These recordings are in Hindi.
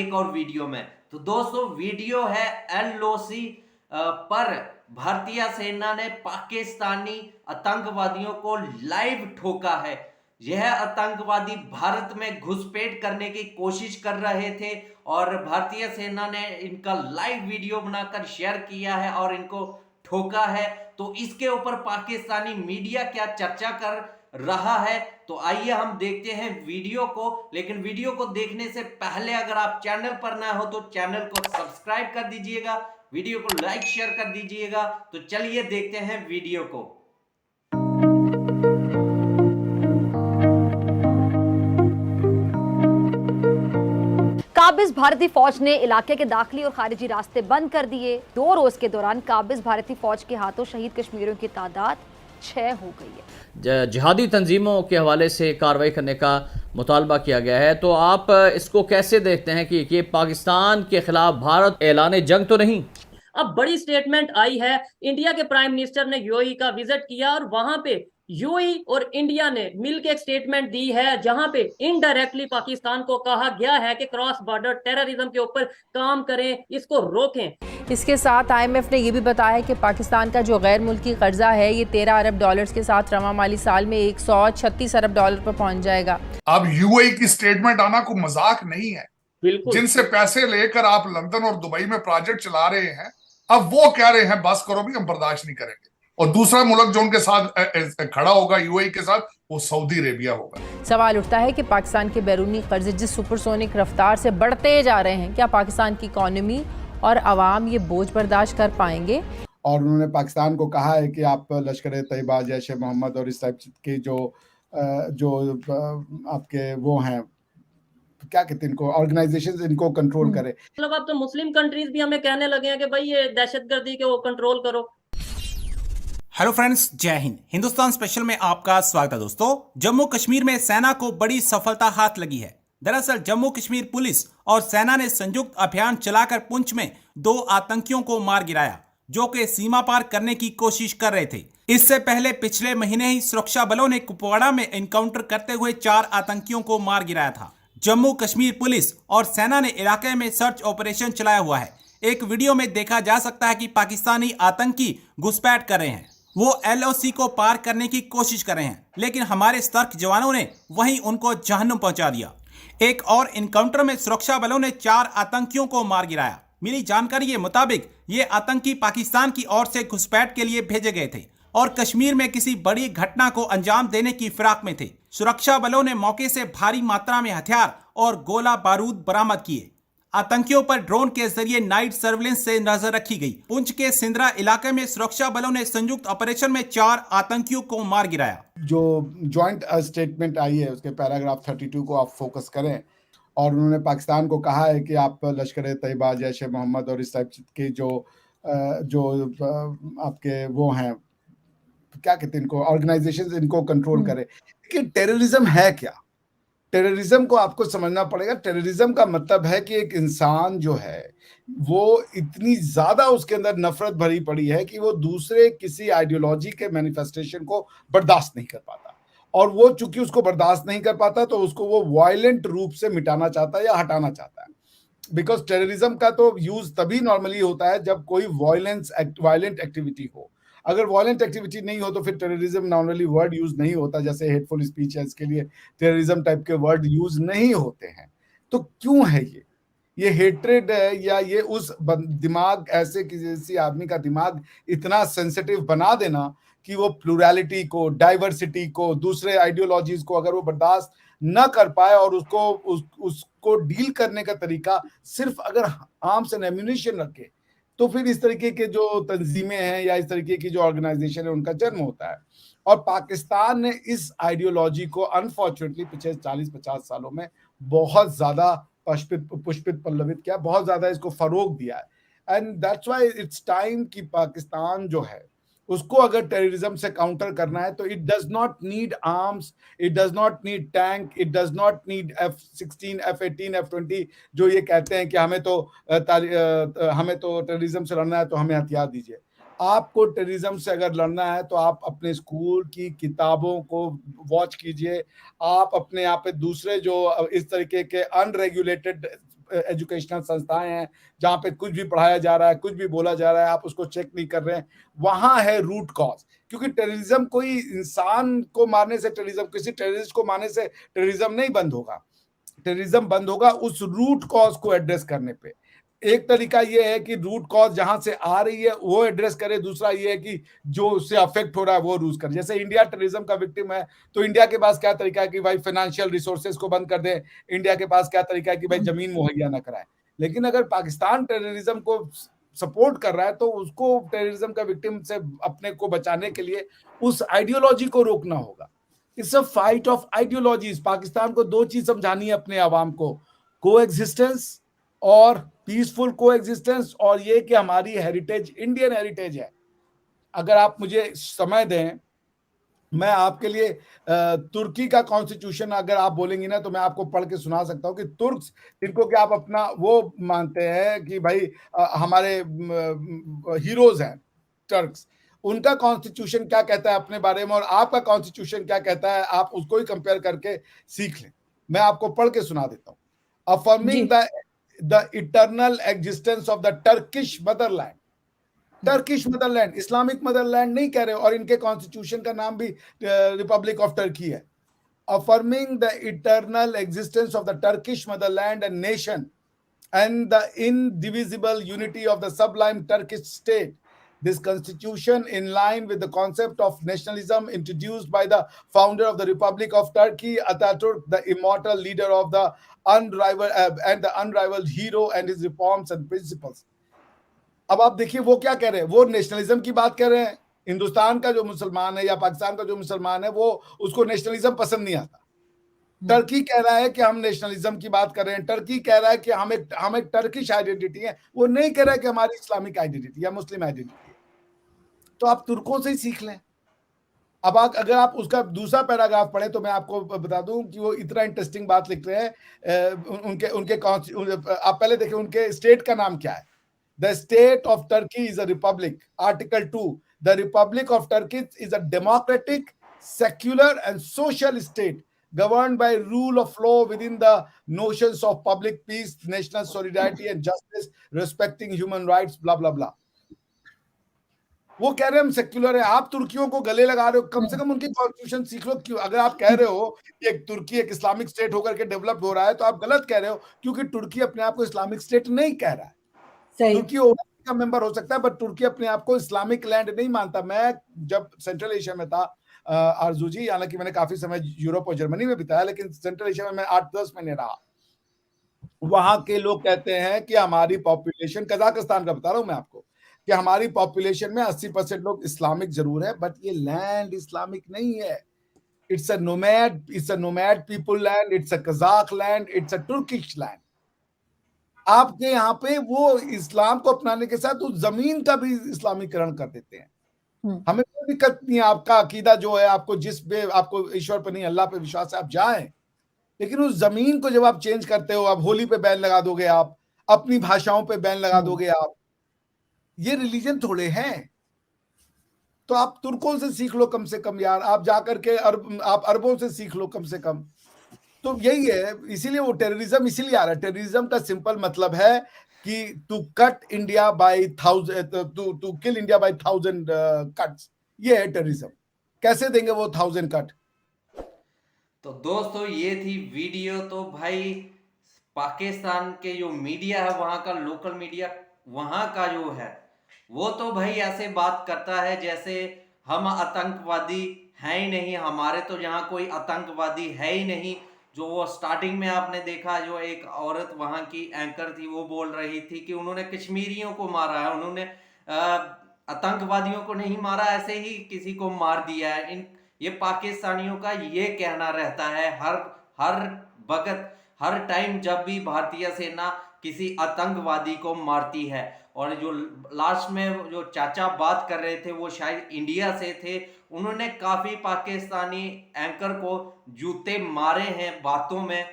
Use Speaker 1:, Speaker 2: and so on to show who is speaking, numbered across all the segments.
Speaker 1: एक और वीडियो में। तो दोस्तों वीडियो है एलओसी पर भारतीय सेना ने पाकिस्तानी आतंकवादियों को लाइव ठोका है। यह आतंकवादी भारत में घुसपैठ करने की कोशिश कर रहे थे और भारतीय सेना ने इनका लाइव वीडियो बनाकर शेयर किया है और इनको ठोका है। तो इसके ऊपर पाकिस्तानी मीडिया क्या चर्चा कर रहा है, तो आइए हम देखते हैं वीडियो को। लेकिन वीडियो को देखने से पहले अगर आप चैनल पर नए हो तो चैनल को सब्सक्राइब कर दीजिएगा, वीडियो को लाइक शेयर कर दीजिएगा। तो चलिए देखते हैं वीडियो को।
Speaker 2: काबिज भारतीय फौज ने इलाके के दाखिली और खारिजी रास्ते बंद कर दिए। 2 रोज के दौरान काबिज भारतीय फौज के हाथों शहीद कश्मीरियों की तादाद 6 हो गई है।
Speaker 3: जिहादी तंजीमों के हवाले से कार्रवाई करने का मुतालबा किया गया है, तो आप इसको कैसे देखते हैं कि ये पाकिस्तान के खिलाफ भारत ऐलान जंग तो नहीं?
Speaker 4: अब बड़ी स्टेटमेंट आई है। इंडिया के प्राइम मिनिस्टर ने यूएई का विजिट किया और वहां पे यूएई और इंडिया ने मिलकर एक स्टेटमेंट दी है जहां पे इनडायरेक्टली पाकिस्तान को कहा गया है कि क्रॉस बॉर्डर टेररिज्म के ऊपर काम करें, इसको रोकें।
Speaker 5: इसके साथ आईएमएफ ने यह भी बताया कि पाकिस्तान का जो गैर मुल्की कर्जा है ये 13 अरब डॉलर्स के साथ रवा माली साल में 136 अरब डॉलर पर पहुंच जाएगा।
Speaker 6: अब यूएई की स्टेटमेंट आना कोई मजाक नहीं है।
Speaker 4: बिल्कुल,
Speaker 6: जिनसे पैसे लेकर आप लंदन और दुबई में प्रोजेक्ट चला रहे हैं, अब वो कह रहे हैं बस करो भी, हम बर्दाश्त नहीं करेंगे। और दूसरा मुल्क जो उनके साथ खड़ा होगा यूएई के साथ, वो सऊदी अरेबिया होगा।
Speaker 5: सवाल उठता है कि पाकिस्तान के बैरूनी कर्जे जिस सुपरसोनिक रफ्तार से बढ़ते जा रहे हैं, क्या पाकिस्तान की इकॉनमी और अवाम ये बोझ बर्दाश्त कर पाएंगे?
Speaker 7: और उन्होंने पाकिस्तान को कहा है कि आप लश्कर तैयबा, जैश मोहम्मद और इस टाइप के जो आपके वो हैं, क्या कहते हैं इनको, ऑर्गेनाइजेशंस, इनको कंट्रोल करे।
Speaker 4: मतलब अब तो मुस्लिम कंट्रीज भी हमें कहने लगे हैं कि भाई ये दहशतगर्दी के वो कंट्रोल करो।
Speaker 8: हेलो फ्रेंड्स, जय हिंद। हिंदुस्तान स्पेशल में आपका स्वागत है। दोस्तों, जम्मू कश्मीर में सेना को बड़ी सफलता हाथ लगी है। दरअसल जम्मू कश्मीर पुलिस और सेना ने संयुक्त अभियान चलाकर पुंछ में 2 आतंकियों को मार गिराया जो कि सीमा पार करने की कोशिश कर रहे थे। इससे पहले पिछले महीने ही सुरक्षा बलों ने कुपवाड़ा में एनकाउंटर करते हुए 4 आतंकियों को मार गिराया था। जम्मू कश्मीर पुलिस और सेना ने इलाके में सर्च ऑपरेशन चलाया हुआ है। एक वीडियो में देखा जा सकता है कि पाकिस्तानी आतंकी घुसपैठ कर रहे हैं, वो एलओसी को पार करने की कोशिश कर रहे हैं, लेकिन हमारे सतर्क जवानों ने वहीं उनको जहन्नुम पहुंचा दिया। एक और एनकाउंटर में सुरक्षा बलों ने 4 आतंकियों को मार गिराया। मिली जानकारी के मुताबिक ये आतंकी पाकिस्तान की ओर से घुसपैठ के लिए भेजे गए थे और कश्मीर में किसी बड़ी घटना को अंजाम देने की फिराक में थे। सुरक्षा बलों ने मौके से भारी मात्रा में हथियार और गोला बारूद बरामद किए। आतंकियों पर ड्रोन के जरिए नाइट सर्विलेंस से नजर रखी गई। पुंछ के सिंद्रा इलाके में सुरक्षा बलों ने संयुक्त ऑपरेशन में 4 आतंकियों को मार गिराया।
Speaker 7: जो ज्वाइंट स्टेटमेंट आई है उसके पैराग्राफ 32 को आप फोकस करें, और उन्होंने पाकिस्तान को कहा है कि आप लश्कर तैयबा, जैश मोहम्मद और इस टाइप के जो आपके वो हैं, क्या कहते हैं इनको, ऑर्गेनाइजेशंस, इनको कंट्रोल करे। कि टेररिज्म है क्या? टेररिज्म को आपको समझना पड़ेगा। टेररिज्म का मतलब है कि एक इंसान जो है वो इतनी ज्यादा उसके अंदर नफरत भरी पड़ी है कि वो दूसरे किसी आइडियोलॉजी के मैनिफेस्टेशन को बर्दाश्त नहीं कर पाता, और वो चूंकि उसको बर्दाश्त नहीं कर पाता तो उसको वो वायलेंट रूप से मिटाना चाहता है या हटाना चाहता है। बिकॉज टेररिज्म का तो यूज तभी नॉर्मली होता है जब कोई वायलेंट एक्टिविटी हो। अगर वायलेंट एक्टिविटी नहीं हो तो फिर टेररिज्म नॉर्मली वर्ड यूज नहीं होता। जैसे हेटफुल स्पीच है, इसके लिए टेररिज्म टाइप के वर्ड यूज नहीं होते हैं। तो क्यों है ये हेट्रेड है, या ये उस दिमाग, ऐसे किसी आदमी का दिमाग इतना सेंसिटिव बना देना कि वो प्लुरलिटी को, डाइवर्सिटी को, दूसरे आइडियोलॉजीज को अगर वो बर्दाश्त न कर पाए और उसको डील करने का तरीका सिर्फ अगर आर्म्स एंड एम्यूनिशन रखे, तो फिर इस तरीके के जो तंजीमें हैं या इस तरीके की जो ऑर्गेनाइजेशन है उनका जन्म होता है। और पाकिस्तान ने इस आइडियोलॉजी को अनफॉर्चुनेटली पिछले 40-50 सालों में बहुत ज्यादा पुष्पित पल्लवित किया, बहुत ज्यादा इसको फरोग दिया है। And that's why it's time कि पाकिस्तान जो है उसको अगर टेररिज्म से काउंटर करना है तो it does not need arms, it does not need tank, it does not need F-16, F-18, F-20 जो ये कहते हैं कि हमें तो टेररिज्म से लड़ना है तो हमें हथियार दीजिए। आपको टेररिज्म से अगर लड़ना है तो आप अपने स्कूल की किताबों को वॉच कीजिए। आप अपने यहाँ पे दूसरे जो इस तरीके के अनरेगुलेटेड एजुकेशनल संस्थाएं हैं जहां पे कुछ भी पढ़ाया जा रहा है, कुछ भी बोला जा रहा है, आप उसको चेक नहीं कर रहे हैं, वहां है रूट कॉज। क्योंकि टेररिज्म कोई इंसान को मारने से, टेररिज्म किसी टेररिस्ट को मारने से टेररिज्म नहीं बंद होगा। टेररिज्म बंद होगा उस रूट कॉज को एड्रेस करने पे। एक तरीका ये है कि रूट कॉज जहां से आ रही है वो एड्रेस करे, दूसरा ये है कि जो उससे अफेक्ट हो रहा है वो रूज करे। जैसे इंडिया टेररिज्म का विक्टिम है तो इंडिया के पास क्या तरीका है कि भाई फाइनेंशियल रिसोर्सेज को बंद कर दे, इंडिया के पास क्या तरीका है कि भाई जमीन मुहैया ना कराए। लेकिन अगर पाकिस्तान टेररिज्म को सपोर्ट कर रहा है तो उसको टेररिज्म का विक्टिम से अपने को बचाने के लिए उस आइडियोलॉजी को रोकना होगा। It's a fight of ideologies. Pakistan को दो चीज समझानी है अपने आवाम को, कोएग्जिस्टेंस और पीसफुल कोएग्जिस्टेंस, और ये कि हमारी हेरिटेज इंडियन हेरिटेज है। अगर आप मुझे समय दें, मैं आपके लिए तुर्की का कॉन्स्टिट्यूशन अगर आप बोलेंगी ना तो मैं आपको पढ़ के सुना सकता हूँ कि तुर्क्स, जिनको कि आप अपना वो मानते हैं कि भाई हमारे हीरोज हैं टर्क्स, उनका कॉन्स्टिट्यूशन क्या कहता है अपने बारे में और आपका कॉन्स्टिट्यूशन क्या कहता है, आप उसको ही कंपेयर करके सीख लें। मैं आपको पढ़ के सुना देता हूँ। Affirming the eternal existence of the Turkish Motherland. Turkish Motherland, Islamic Motherland नहीं कह रहे, और इनके कॉन्स्टिट्यूशन का नाम भी रिपब्लिक ऑफ टर्की है। Affirming the eternal existence of the Turkish Motherland and nation and the indivisible unity of the Sublime Turkish state. This constitution, in line with the concept of nationalism introduced by the founder of the Republic of Turkey, Ataturk, the immortal leader of the unrivaled hero, and his reforms and principles. अब आप देखिए वो क्या कह रहे हैं, वो नेशनलिज्म की बात कर रहे हैं। हिंदुस्तान का जो मुसलमान है या पाकिस्तान का जो मुसलमान है वो उसको नेशनलिज्म पसंद नहीं आता। टर्की कह रहा है कि हम नेशनलिज्म की बात कर रहे हैं, टर्की कह रहा है कि हम एक टर्किश आइडेंटिटी है, वो नहीं कह रहा है कि हमारी इस्लामिक आइडेंटिटी या मुस्लिम आइडेंटिटी है। तो आप तुर्कों से ही सीख लें। अब अगर आप उसका दूसरा पैराग्राफ पढ़ें तो मैं आपको बता दूं कि वो इतना इंटरेस्टिंग बात लिख रहे हैं। उनके आप पहले देखें उनके स्टेट का नाम क्या है। The state of Turkey is a republic. Article 2, the Republic of Turkey is a democratic, secular and social state governed by rule of law within the notions of public peace, national solidarity and justice, respecting human rights, blah blah blah. वो कह रहे हैं हम सेक्युलर है, आप तुर्कियों को गले लगा रहे हो। कम से कम उनकी कॉन्स्टिट्यूशन सीख लो। क्यों? अगर आप कह रहे हो कि एक तुर्की एक इस्लामिक स्टेट होकर के डेवलप हो रहा है तो आप गलत कह रहे हो, क्योंकि तुर्की अपने आप को इस्लामिक स्टेट नहीं कह रहा है। तुर्की ओवैसी का मेंबर हो सकता है बट तुर्की अपने आप को इस्लामिक लैंड नहीं मानता। मैं जब सेंट्रल एशिया में था आरजू जी, हालांकि मैंने काफी समय यूरोप और जर्मनी में बिताया, लेकिन सेंट्रल एशिया में मैं 8-10 महीने रहा। वहां के लोग कहते हैं कि हमारी पॉपुलेशन, कजाकिस्तान का बता रहा हूं मैं आपको, कि हमारी पॉपुलेशन में 80% लोग इस्लामिक जरूर है बट ये लैंड इस्लामिक नहीं है। It's a nomad people land, it's a Kazakh land, it's a Turkish land. आपके यहाँ पे वो इस्लाम को अपनाने के साथ उस जमीन का भी इस्लामीकरण कर देते हैं। हमें कोई दिक्कत नहीं है, आपका अकीदा जो है, आपको जिस पे आपको ईश्वर पर नहीं अल्लाह पे विश्वास है आप जाएं, लेकिन उस जमीन को जब आप चेंज करते हो, आप होली पे बैन लगा दोगे, आप अपनी भाषाओं पे बैन लगा दोगे, आप ये रिलीजन थोड़े हैं। तो आप तुर्कों से सीख लो कम से कम यार, आप जाकर के आप अरबों से सीख लो कम से कम। तो यही है, इसीलिए वो टेररिज्म इसीलिए आ रहा है। टेररिज्म का सिंपल मतलब है कि to cut India by 1000, to kill India by 1000 cuts. ये है टेररिज्म। कैसे देंगे वो 1000 कट?
Speaker 1: तो दोस्तों ये थी वीडियो। तो भाई पाकिस्तान के जो मीडिया है, वहां का लोकल मीडिया, वहां का जो है वो तो भाई ऐसे बात करता है जैसे हम आतंकवादी हैं ही नहीं, हमारे तो यहाँ कोई आतंकवादी है ही नहीं। जो वो स्टार्टिंग में आपने देखा, जो एक औरत वहां की एंकर थी वो बोल रही थी कि उन्होंने कश्मीरियों को मारा है, उन्होंने आतंकवादियों को नहीं मारा, ऐसे ही किसी को मार दिया है। ये पाकिस्तानियों का ये कहना रहता है हर वक्त, हर टाइम जब भी भारतीय सेना किसी आतंकवादी को मारती है। और जो लास्ट में जो चाचा बात कर रहे थे वो शायद इंडिया से थे, उन्होंने काफी पाकिस्तानी एंकर को जूते मारे हैं बातों में,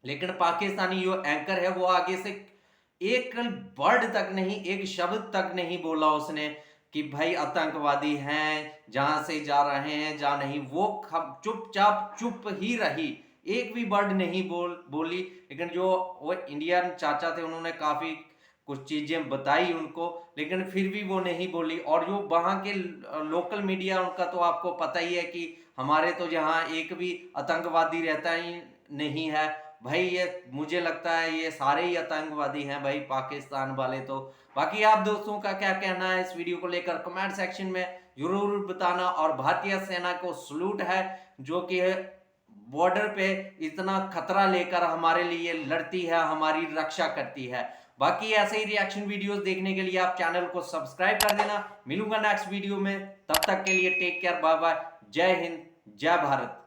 Speaker 1: लेकिन पाकिस्तानी जो एंकर है वो आगे से एक वर्ड तक नहीं, एक शब्द तक नहीं बोला उसने कि भाई आतंकवादी हैं, जहां से जा रहे हैं, जा नहीं। वो चुपचाप चुप ही रही। एक भी वर्ड नहीं बोली। लेकिन जो वो इंडियन चाचा थे उन्होंने काफी कुछ चीजें बताई उनको, लेकिन फिर भी वो नहीं बोली। और जो वहाँ के लोकल मीडिया उनका तो आपको पता ही है कि हमारे तो यहाँ एक भी आतंकवादी रहता ही नहीं है भाई। ये मुझे लगता है ये सारे ही आतंकवादी हैं भाई, पाकिस्तान वाले तो। बाकी आप दोस्तों का क्या कहना है इस वीडियो को लेकर कमेंट सेक्शन में जरूर बताना। और भारतीय सेना को सलूट है जो कि बॉर्डर पे इतना खतरा लेकर हमारे लिए लड़ती है, हमारी रक्षा करती है। बाकी ऐसे ही रिएक्शन वीडियोस देखने के लिए आप चैनल को सब्सक्राइब कर देना। मिलूंगा नेक्स्ट वीडियो में, तब तक के लिए टेक केयर, बाय बाय, जय हिंद, जय भारत।